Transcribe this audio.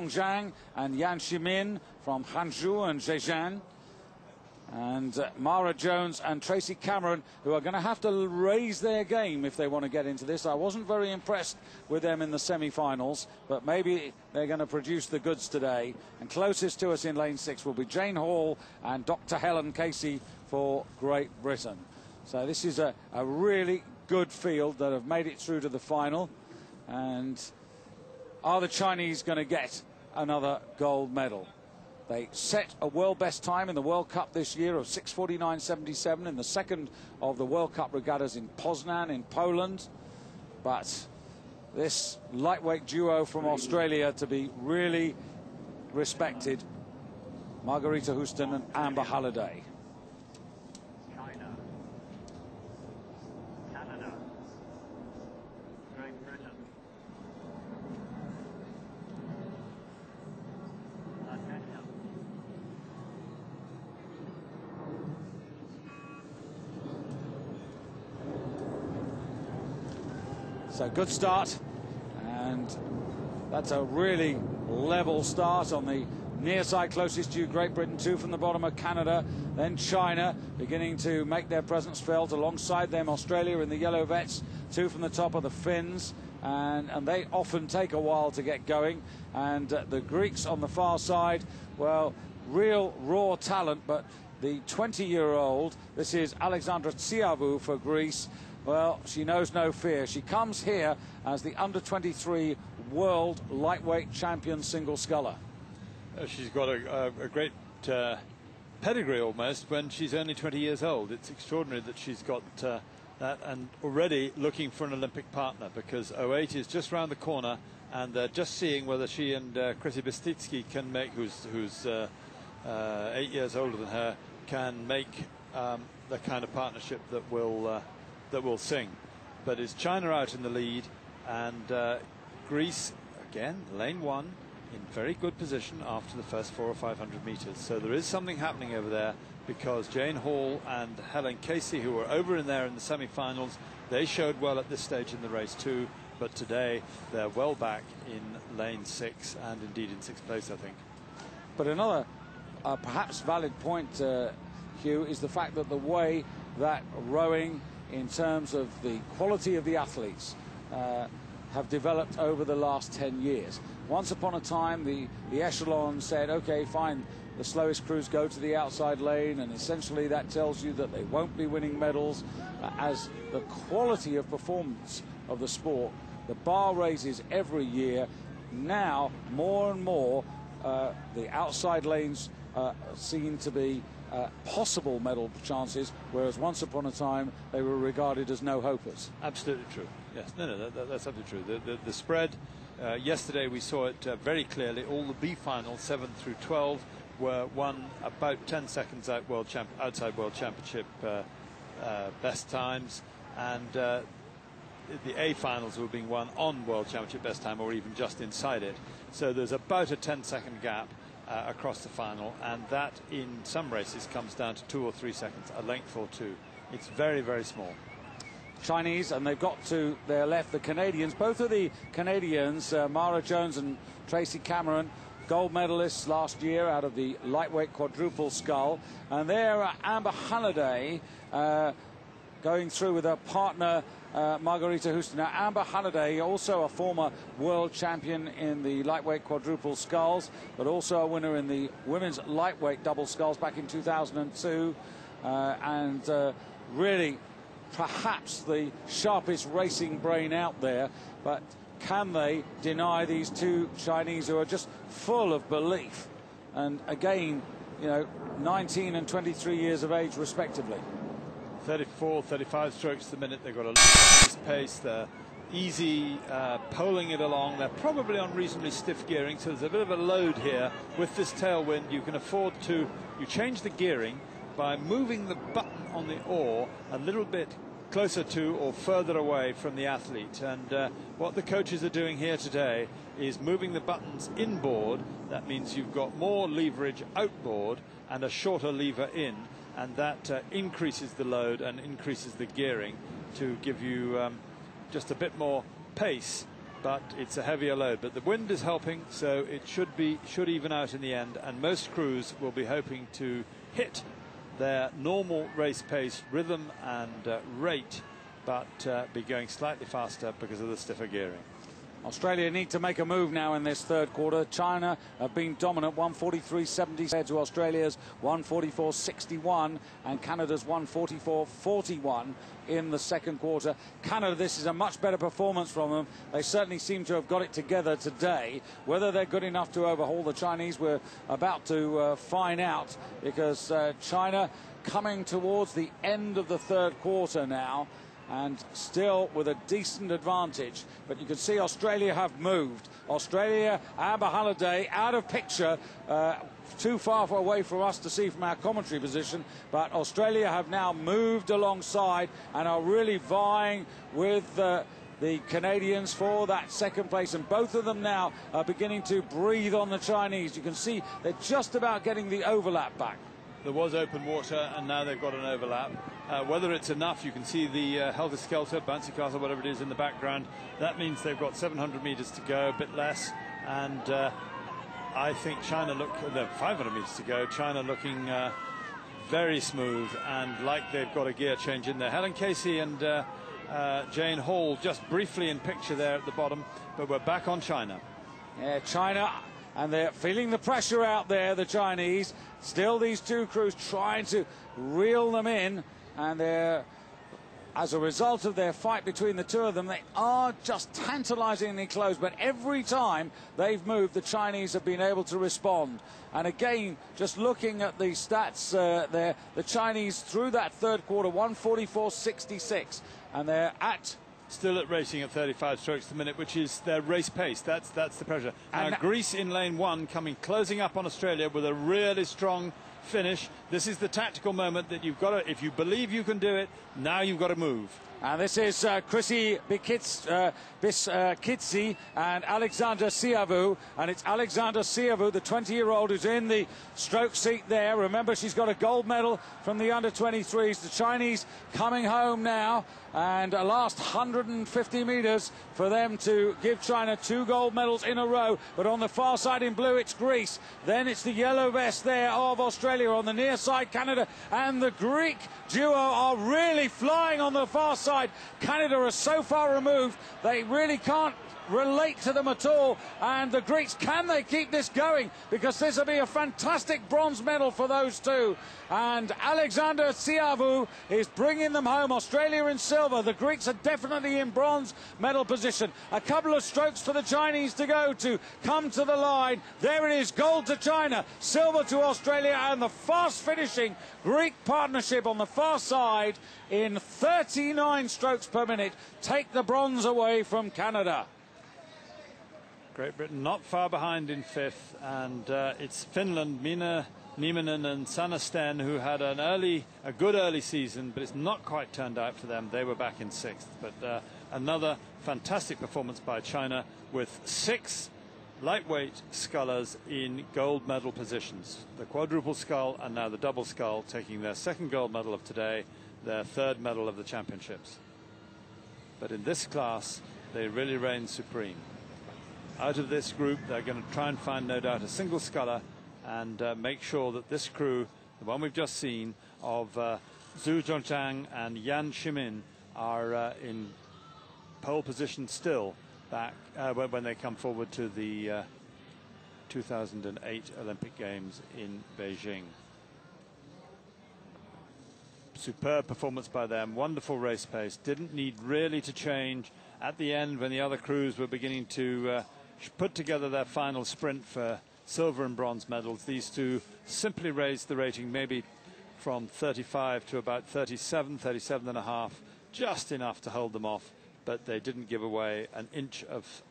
Zhongjiang and Yan Ximin from Hangzhou and Zhejiang. And Mara Jones and Tracy Cameron, who are going to have to raise their game if they want to get into this. I wasn't very impressed with them in the semi-finals, but maybe they're going to produce the goods today. And closest to us in lane 6 will be Jane Hall and Dr. Helen Casey for Great Britain. So this is a really good field that have made it through to the final. And are the Chinese going to get another gold medal? They set a world best time in the World Cup this year of 6:49.77 in the second of the World Cup regattas in Poznan in Poland. But this lightweight duo from Australia to be really respected, Margarita Houston and Amber Halliday. China, Canada, Great Britain, So good start, and that's a really level start on the near side. Closest to Great Britain, 2 from the bottom of Canada, then China beginning to make their presence felt. Alongside them Australia in the yellow vets, 2 from the top of the Finns, and they often take a while to get going. And the Greeks on the far side, well, real raw talent, but the 20-year-old, this is Alexandra Tsiavou for Greece. Well, she knows no fear. She comes here as the under-23 world lightweight champion single sculler. She's got a great pedigree almost when she's only 20 years old. It's extraordinary that she's got that, and already looking for an Olympic partner, because 08 is just round the corner, and they're just seeing whether she and Krysy Bestitsky can make, who's 8 years older than her, can make the kind of partnership that will sing. But it's China out in the lead, and Greece again, lane 1, in very good position after the first 400 or 500 meters. So there is something happening over there, because Jane Hall and Helen Casey, who were over in there in the semi-finals, they showed well at this stage in the race too, but today they're well back in lane 6, and indeed in 6th place, I think. But another perhaps valid point, Hugh, is the fact that the way that rowing, in terms of the quality of the athletes, have developed over the last 10 years. Once upon a time, the echelon said, okay, fine, the slowest crews go to the outside lane, and essentially that tells you that they won't be winning medals. As the quality of performance of the sport, the bar raises every year. Now, more and more, the outside lanes seem to be possible medal chances, whereas once upon a time they were regarded as no-hopers. Absolutely true. Yes, no, that's absolutely true. The spread, yesterday we saw it very clearly. All the B finals, 7 through 12, were won about 10 seconds outside World Championship best times, and the A finals were being won on World Championship best time, or even just inside it. So there's about a 10-second gap across the final, and that in some races comes down to 2 or 3 seconds, a length or two. It's very, very small. Chinese, and they've got to their left the Canadians. Both of the Canadians, Mara Jones and Tracy Cameron, gold medalists last year out of the lightweight quadruple scull. And there Amber Halliday going through with her partner Margarita Houston. Now, Amber Halliday, also a former world champion in the lightweight quadruple sculls, but also a winner in the women's lightweight double sculls back in 2002, and really perhaps the sharpest racing brain out there. But can they deny these two Chinese who are just full of belief? And again, you know, 19 and 23 years of age respectively. 34, 35 strokes a minute. They've got a nice pace. They're easy poling it along. They're probably on reasonably stiff gearing, so there's a bit of a load here. With this tailwind, you can afford to, you change the gearing by moving the button on the oar a little bit closer to or further away from the athlete. And what the coaches are doing here today is moving the buttons inboard. That means you've got more leverage outboard and a shorter lever in, and that increases the load and increases the gearing to give you just a bit more pace but it's a heavier load. But the wind is helping, so it should even out in the end. And most crews will be hoping to hit their normal race pace, rhythm and rate, but be going slightly faster because of the stiffer gearing. Australia need to make a move now in this third quarter. China have been dominant, 143.70 compared to Australia's 144.61 and Canada's 144.41 in the second quarter. Canada, this is a much better performance from them. They certainly seem to have got it together today. Whether they're good enough to overhaul the Chinese, we're about to find out, because China coming towards the end of the third quarter now, and still with a decent advantage. But you can see Australia have moved. Australia, Amber Halliday out of picture, too far away from us to see from our commentary position, but Australia have now moved alongside and are really vying with the Canadians for that second place, and both of them now are beginning to breathe on the Chinese. You can see they're just about getting the overlap back. There was open water, and now they've got an overlap. Whether it's enough, you can see the helter-skelter, bouncy castle, whatever it is in the background. That means they've got 700 meters to go, a bit less. And I think China 500 meters to go. China looking very smooth and like they've got a gear change in there. Helen Casey and Jane Hall just briefly in picture there at the bottom, but we're back on China. Yeah, China, and they're feeling the pressure out there, the Chinese. Still these two crews trying to reel them in, and they're, as a result of their fight between the two of them, they are just tantalizingly close. But every time they've moved, the Chinese have been able to respond. And again, just looking at the stats there, the Chinese through that third quarter, 144.66, and they're still at racing at 35 strokes per minute, which is their race pace. That's the pressure. Now Greece in lane one, closing up on Australia with a really strong finish. This is the tactical moment that you've got to, if you believe you can do it, now you've got to move. And this is Chrissy Biskitsi and Alexander Siavu. And it's Alexander Siavu, the 20-year-old, who's in the stroke seat there. Remember, she's got a gold medal from the under-23s. The Chinese coming home now. And a last 150 meters for them to give China 2 gold medals in a row. But on the far side in blue, it's Greece. Then it's the yellow vest there of Australia. On the near side, Canada and the Greek duo are really flying on the far side. Canada are so far removed, they really can't relate to them at all. And the Greeks, can they keep this going? Because this will be a fantastic bronze medal for those two. And Alexander Siavu is bringing them home. Australia in silver. The Greeks are definitely in bronze medal position. A couple of strokes for the Chinese to go to come to the line. There it is, gold to China, silver to Australia, and the fast finishing Greek partnership on the far side in 39 strokes per minute take the bronze away from Canada. Great Britain not far behind in fifth, and it's Finland, Minna Nieminen and Sanna Sten, who had a good early season, but it's not quite turned out for them. They were back in sixth, but another fantastic performance by China with 6 lightweight scullers in gold medal positions. The quadruple scull and now the double scull taking their 2nd gold medal of today, their 3rd medal of the championships. But in this class, they really reign supreme. Out of this group, they're going to try and find, no doubt, a single sculler and make sure that this crew, the one we've just seen, of Zhu Zhongzhang and Yan Ximin, are in pole position still back when they come forward to the 2008 Olympic Games in Beijing. Superb performance by them, wonderful race pace, didn't need really to change at the end when the other crews were beginning to put together their final sprint for silver and bronze medals. These two simply raised the rating maybe from 35 to about 37, 37 and a half, just enough to hold them off, but they didn't give away an inch of